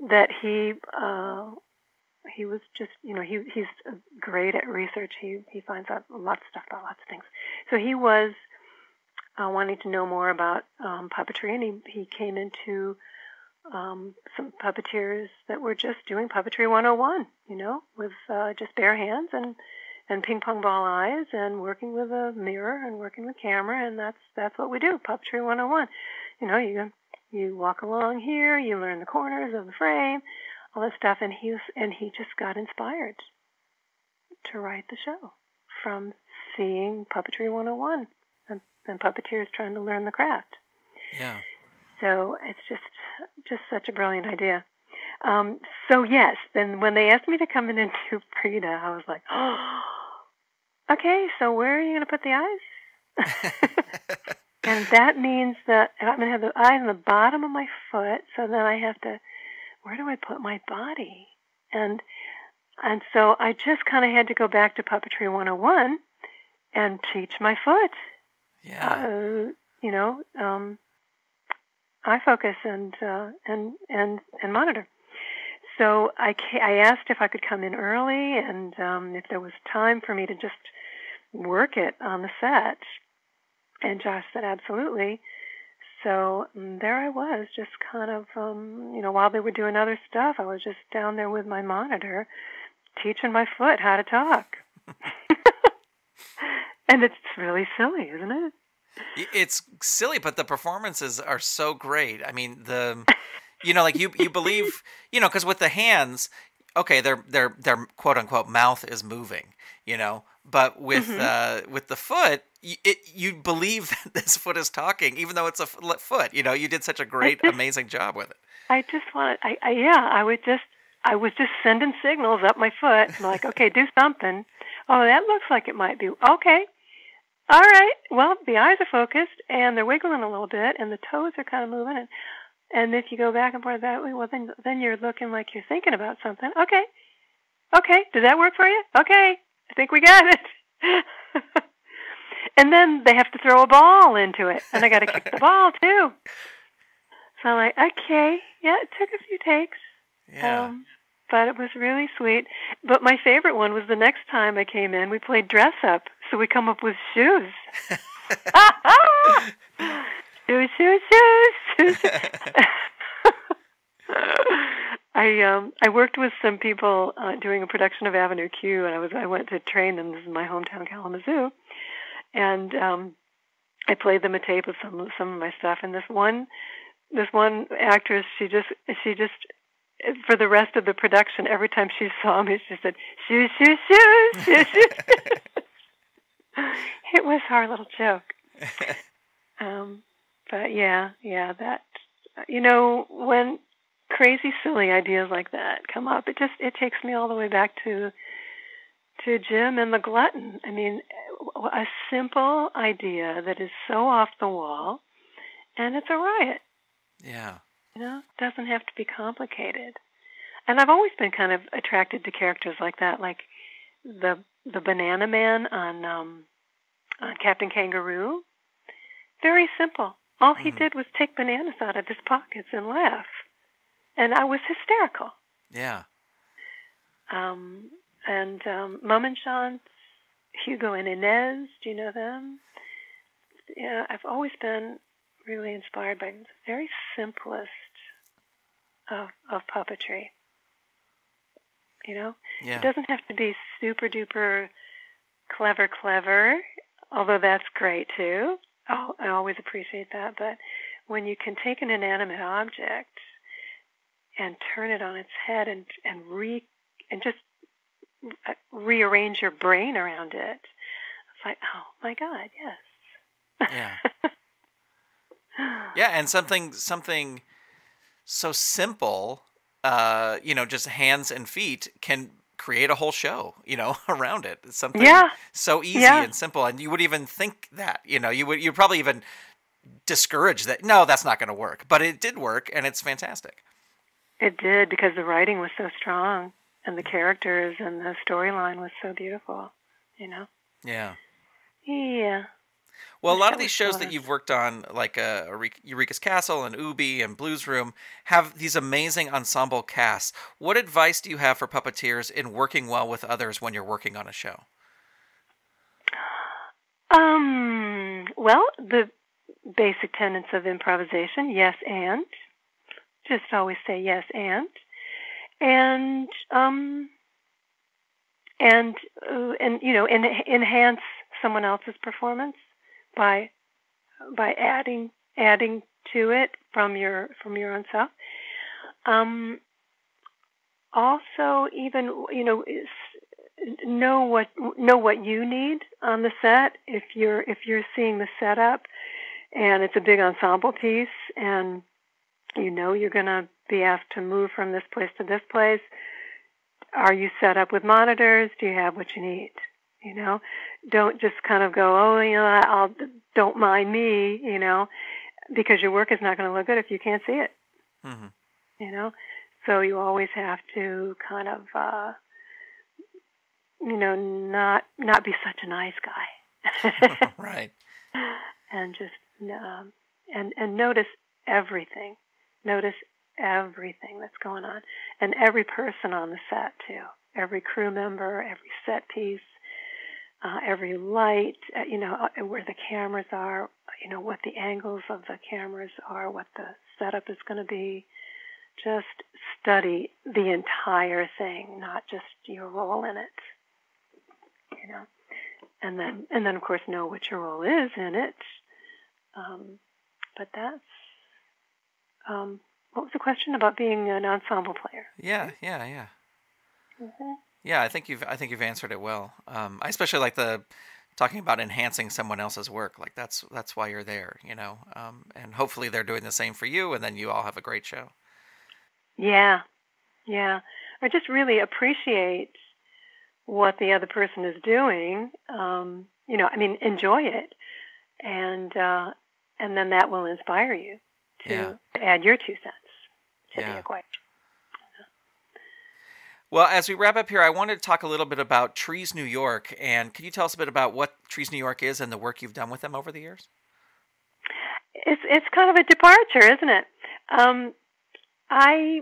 That he was just, he's great at research. He finds out lots of stuff about lots of things. So he was wanting to know more about puppetry, and he came into some puppeteers that were just doing Puppetry 101, with just bare hands and ping pong ball eyes and working with a mirror and working with camera, and that's what we do, Puppetry 101. You walk along here, you learn the corners of the frame, all that stuff, and he just got inspired to write the show from seeing Puppetry 101 and puppeteers trying to learn the craft. Yeah. So it's just such a brilliant idea. So yes, then when they asked me to come in and do Frida, I was like, oh, okay, so where are you going to put the eyes? And that means that I'm going to have the eyes on the bottom of my foot, so then I have to, where do I put my body? And so I just kind of had to go back to Puppetry 101 and teach my foot. Yeah. Eye focus and monitor. So I asked if I could come in early and if there was time for me to just work it on the set. And Josh said absolutely. So there I was, just kind of, while they were doing other stuff, I was just down there with my monitor, teaching my foot how to talk. And it's really silly, isn't it? It's silly, but the performances are so great. I mean, you believe, because with the hands, okay, their quote unquote mouth is moving, but with the foot, you believe that this foot is talking, even though it's a foot. You did such a great, amazing job with it. I just I was just sending signals up my foot, I'm like, okay, do something. Oh, that looks like it might be okay. All right. Well, the eyes are focused, and they're wiggling a little bit, and the toes are kind of moving. And if you go back and forth that way, well, then you're looking like you're thinking about something. Okay. Okay, does that work for you? Okay, I think we got it. And then they have to throw a ball into it, and I got to kick the ball too. So I'm like, okay, yeah, it took a few takes. Yeah. But it was really sweet. But my favorite one was the next time I came in, we played dress up. So we come up with shoes. Shoes, shoes, shoes, shoes. I worked with some people doing a production of Avenue Q, and I went to train them. This is my hometown, Kalamazoo, and I played them a tape of some of my stuff. And this one actress, she just for the rest of the production, every time she saw me, she said, "Shoes, shoes, shoes, shoes, shoes." It was our little joke. But yeah, that when crazy, silly ideas like that come up, it takes me all the way back to Jim and the Glutton. I mean, a simple idea that is so off the wall, and it's a riot. Yeah. It doesn't have to be complicated. And I've always been kind of attracted to characters like that, like the Banana Man on Captain Kangaroo. Very simple. All he did was take bananas out of his pockets and laugh. And I was hysterical. Yeah. And Mum and Sean's Hugo and Inez, do you know them? Yeah, I've always been really inspired by the very simplest of puppetry. Yeah. It doesn't have to be super duper clever, although that's great too. Oh, I always appreciate that. But when you can take an inanimate object and turn it on its head and just rearrange your brain around it, it's like, oh my God, yes. Yeah. Yeah, and something so simple, just hands and feet can create a whole show, around it. It's something so easy and simple, and you would even think that, you'd probably even discourage that. No, that's not going to work, but it did work, and it's fantastic. It did, because the writing was so strong, and the characters and the storyline was so beautiful, Yeah. Yeah. Well, a lot of these shows that you've worked on, like Eureka's Castle and Ubi and Blues Room, have these amazing ensemble casts. What advice do you have for puppeteers in working well with others when you're working on a show? Well, the basic tenets of improvisation, yes and. Just always say yes and enhance someone else's performance by adding to it from your own self. Also, even know what you need on the set. If you're seeing the setup and it's a big ensemble piece, and you're going to be asked to move from this place to this place, are you set up with monitors? Do you have what you need? Don't just kind of go, don't mind me, because your work is not going to look good if you can't see it. Mm-hmm. So you always have to kind of, not be such a nice guy. Right. And just, and notice everything. Notice everything that's going on. And every person on the set, too. Every crew member, every set piece, every light, where the cameras are, what the angles of the cameras are, what the setup is going to be. Just study the entire thing, not just your role in it. And then of course know what your role is in it. But that's what was the question about being an ensemble player? Yeah. Mm-hmm. Yeah, I think you've answered it well. I especially like the talking about enhancing someone else's work. Like that's why you're there, and hopefully they're doing the same for you, and then you all have a great show. Yeah. I just really appreciate what the other person is doing. Enjoy it, and then that will inspire you to add your 2 cents to the equation. Well, as we wrap up here, I wanted to talk a little bit about Trees New York. And could you tell us a bit about what Trees New York is and the work you've done with them over the years? It's kind of a departure, isn't it? I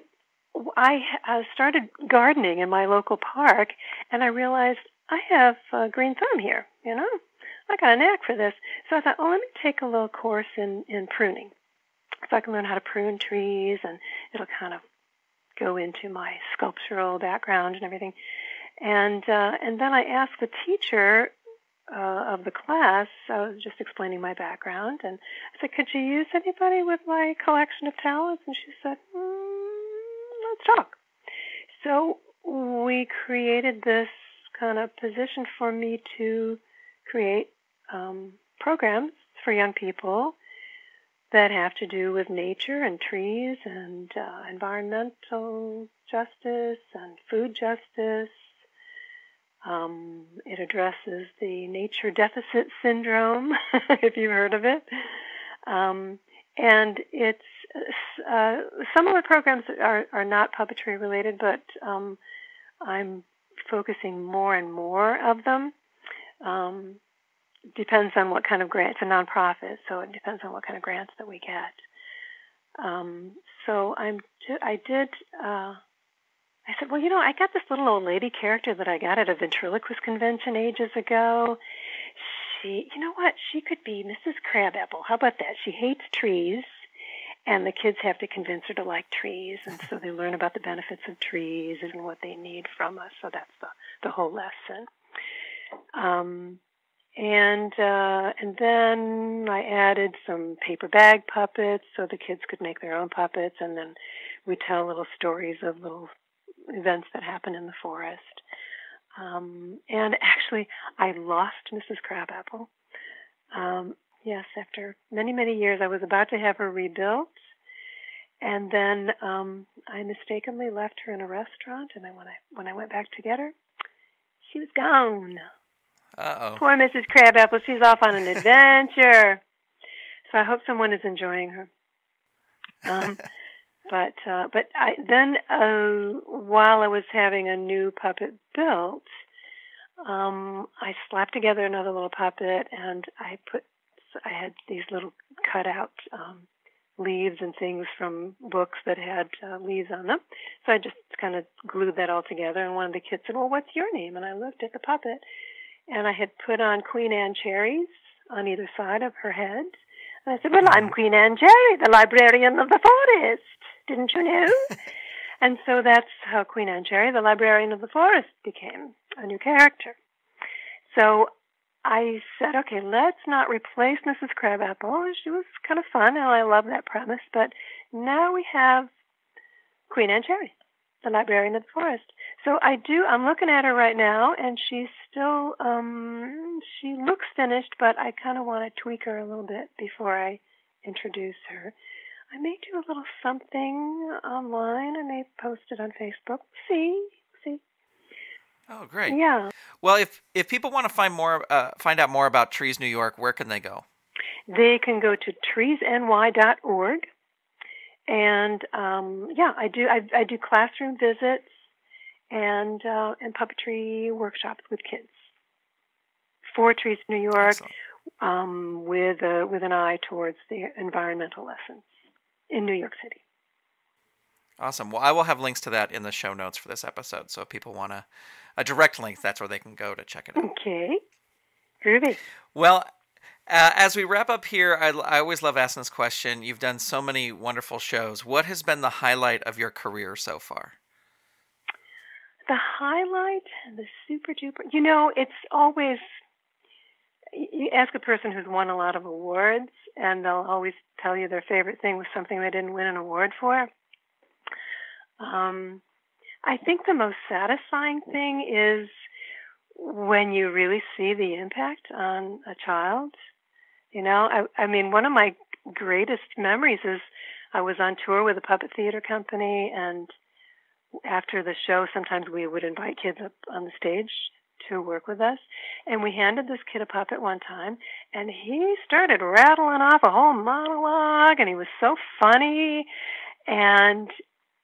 started gardening in my local park, and I realized I have a green thumb here. I got a knack for this. So I thought, oh, let me take a little course in pruning, so I can learn how to prune trees, and it'll kind of go into my sculptural background and everything. And then I asked the teacher of the class, I was just explaining my background, and I said, could you use anybody with my collection of talents? And she said, let's talk. So we created this kind of position for me to create programs for young people that have to do with nature and trees and environmental justice and food justice. It addresses the nature deficit syndrome, if you've heard of it. And it's some of the programs are not puppetry related, but I'm focusing more and more of them. Depends on what kind of grant. It's a nonprofit, so it depends on what kind of grants that we get. So I said, well, I got this little old lady character that I got at a ventriloquist convention ages ago. She, you know what? She could be Mrs. Crabapple. How about that? She hates trees, and the kids have to convince her to like trees, and so they learn about the benefits of trees and what they need from us. So that's the whole lesson. And then I added some paper bag puppets so the kids could make their own puppets, and then we tell little stories of little events that happen in the forest. And actually, I lost Mrs. Crabapple. Yes, after many, many years, I was about to have her rebuilt, and then I mistakenly left her in a restaurant, and when I went back to get her, she was gone. Uh-oh. Poor Mrs. Crabapple. She's off on an adventure. So I hope someone is enjoying her. But while I was having a new puppet built, I slapped together another little puppet, and I had these little cutout leaves and things from books that had leaves on them. So I just kind of glued that all together, and one of the kids said, well, what's your name? And I looked at the puppet, and I had put on Queen Anne cherries on either side of her head. And I said, well, I'm Queen Anne Cherry, the librarian of the forest. Didn't you know? And so that's how Queen Anne Cherry, the librarian of the forest, became a new character. So I said, okay, let's not replace Mrs. Crabapple. She was kind of fun, and I love that premise. But now we have Queen Anne Cherry, the librarian of the forest. So I'm looking at her right now, and she's still, she looks finished, but I kind of want to tweak her a little bit before I introduce her. I may do a little something online. I may post it on Facebook. See. Oh, great. Yeah. Well, if people want to find out more about Trees New York, where can they go? They can go to treesny.org. And I do classroom visits and puppetry workshops with kids for Trees New York, with an eye towards the environmental lessons in New York City. Awesome. Well, I will have links to that in the show notes for this episode, so if people want a direct link, that's where they can go to check it out. Okay. Groovy. Well, as we wrap up here, I always love asking this question. You've done so many wonderful shows. What has been the highlight of your career so far? The highlight, the super duper, it's always, you ask a person who's won a lot of awards, and they'll always tell you their favorite thing was something they didn't win an award for. I think the most satisfying thing is when you really see the impact on a child. I mean, one of my greatest memories is I was on tour with a puppet theater company, and after the show, sometimes we would invite kids up on the stage to work with us, and we handed this kid a puppet one time, and he started rattling off a whole monologue, and he was so funny, and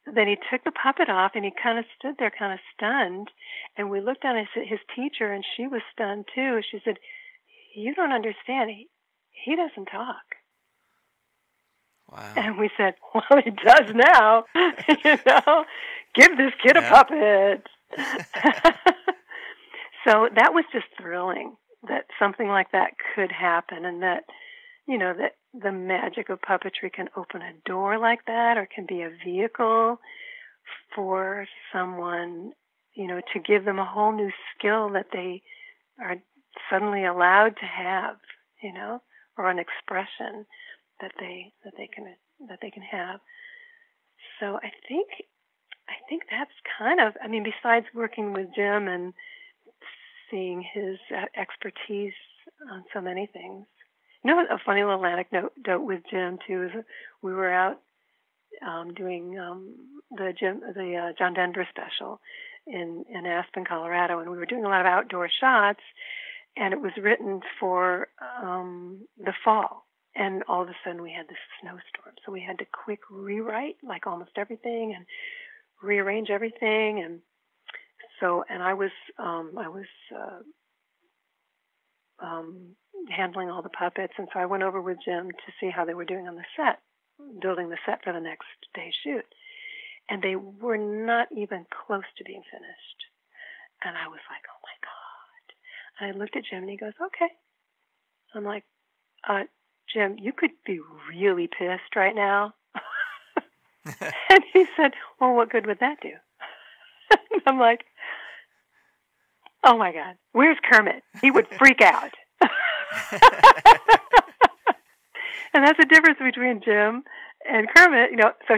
then he took the puppet off, and he kind of stood there kind of stunned. And we looked at his teacher, and she was stunned too. She said, "You don't understand. He doesn't talk." Wow. And we said, "Well, he does now. Give this kid a puppet." So that was just thrilling that something like that could happen, and that, that the magic of puppetry can open a door like that, or can be a vehicle for someone, to give them a whole new skill that they are suddenly allowed to have, or an expression that they can have. So I think that's kind of, besides working with Jim and seeing his expertise on so many things. A funny little anecdote with Jim too is we were out doing the John Denver special in Aspen, Colorado, and we were doing a lot of outdoor shots, and it was written for the fall, and all of a sudden we had this snowstorm, so we had to quick rewrite like almost everything and rearrange everything, and I was handling all the puppets, and so I went over with Jim to see how they were doing on the set, building the set for the next day's shoot. And they were not even close to being finished. And I was like, oh my God. And I looked at Jim, and he goes, okay. I'm like, Jim, you could be really pissed right now. And he said, well, what good would that do? And I'm like, oh my God, where's Kermit? He would freak out. And that's the difference between Jim and Kermit, so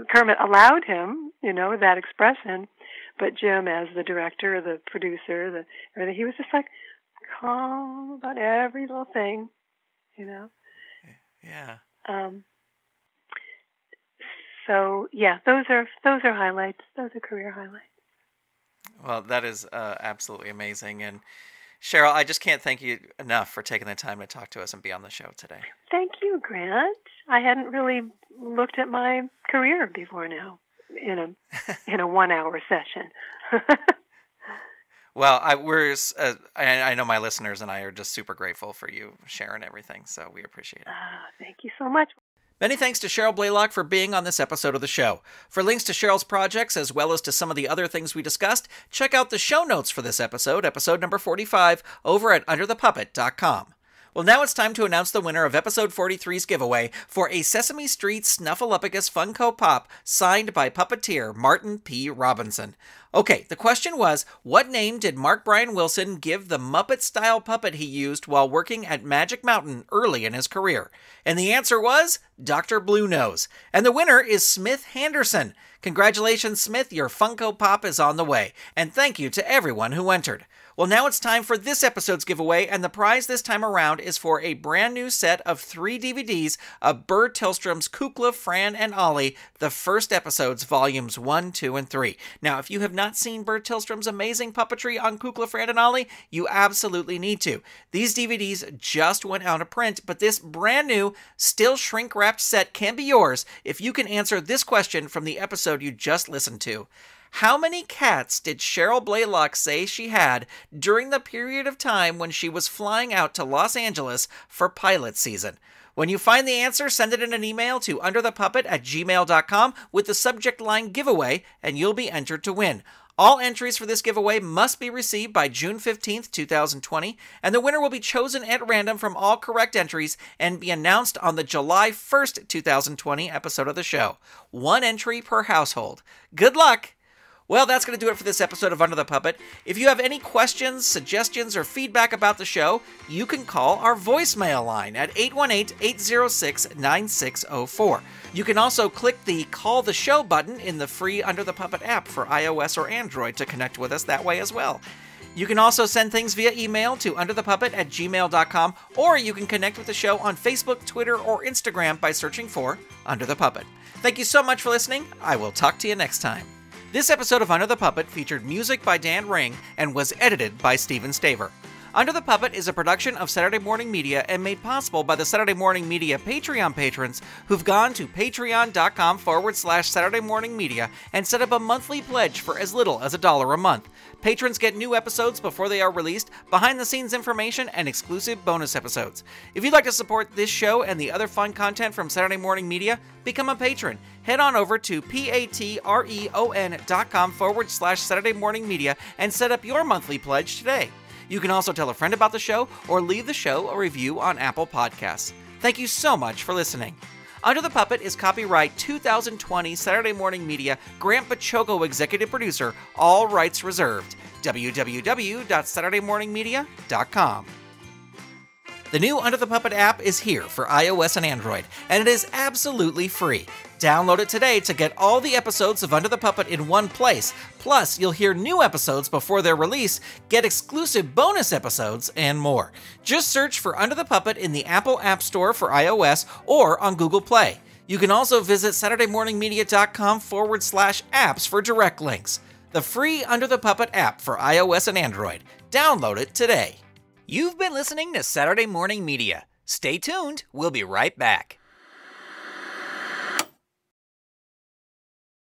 Kermit allowed him, that expression, but Jim, as the director, the producer, everything, he was just like calm about every little thing, Yeah. So yeah, those are highlights. Those are career highlights. Well, that is absolutely amazing. And Cheryl, I just can't thank you enough for taking the time to talk to us and be on the show today. Thank you, Grant. I hadn't really looked at my career before now in a 1 hour session. Well, I know my listeners and I are just super grateful for you sharing everything, so we appreciate it. Thank you so much. Many thanks to Cheryl Blaylock for being on this episode of the show. For links to Cheryl's projects, as well as to some of the other things we discussed, check out the show notes for this episode number 45, over at underthepuppet.com. Well, now it's time to announce the winner of episode 43's giveaway for a Sesame Street Snuffleupagus Funko Pop signed by Puppeteer Martin P. Robinson. Okay, the question was, what name did Mark Brian Wilson give the Muppet-style puppet he used while working at Magic Mountain early in his career? And the answer was Dr. Blue Nose. And the winner is Smith Henderson. Congratulations, Smith, your Funko Pop is on the way. And thank you to everyone who entered. Well, now it's time for this episode's giveaway, and the prize this time around is for a brand new set of 3 DVDs of Bert Tillstrom's Kukla, Fran, and Ollie, the first episodes, volumes 1, 2, and 3. Now, if you have not seen Bert Tillstrom's amazing puppetry on Kukla, Fran, and Ollie, you absolutely need to. These DVDs just went out of print, but this brand new, still shrink-wrapped set can be yours if you can answer this question from the episode you just listened to. How many cats did Cheryl Blaylock say she had during the period of time when she was flying out to Los Angeles for pilot season? When you find the answer, send it in an email to underthepuppet@gmail.com with the subject line giveaway, and you'll be entered to win. All entries for this giveaway must be received by June 15th, 2020, and the winner will be chosen at random from all correct entries and be announced on the July 1st, 2020 episode of the show. 1 entry per household. Good luck! Well, that's going to do it for this episode of Under the Puppet. If you have any questions, suggestions, or feedback about the show, you can call our voicemail line at 818-806-9604. You can also click the Call the Show button in the free Under the Puppet app for iOS or Android to connect with us that way as well. You can also send things via email to underthepuppet@gmail.com, or you can connect with the show on Facebook, Twitter, or Instagram by searching for Under the Puppet. Thank you so much for listening. I will talk to you next time. This episode of Under the Puppet featured music by Dan Ring and was edited by Steven Staver. Under the Puppet is a production of Saturday Morning Media and made possible by the Saturday Morning Media Patreon patrons who've gone to patreon.com/Saturday Morning Media and set up a monthly pledge for as little as $1 a month. Patrons get new episodes before they are released, behind-the-scenes information, and exclusive bonus episodes. If you'd like to support this show and the other fun content from Saturday Morning Media, become a patron. Head on over to patreon.com/Saturday Morning Media and set up your monthly pledge today. You can also tell a friend about the show or leave the show a review on Apple Podcasts. Thank you so much for listening. Under the Puppet is copyright 2020 Saturday Morning Media, Grant Bachoco executive producer, all rights reserved. www.SaturdayMorningMedia.com. The new Under the Puppet app is here for iOS and Android, and it is absolutely free. Download it today to get all the episodes of Under the Puppet in one place. Plus, you'll hear new episodes before their release, get exclusive bonus episodes, and more. Just search for Under the Puppet in the Apple App Store for iOS or on Google Play. You can also visit SaturdayMorningMedia.com/apps for direct links. The free Under the Puppet app for iOS and Android. Download it today. You've been listening to Saturday Morning Media. Stay tuned, we'll be right back.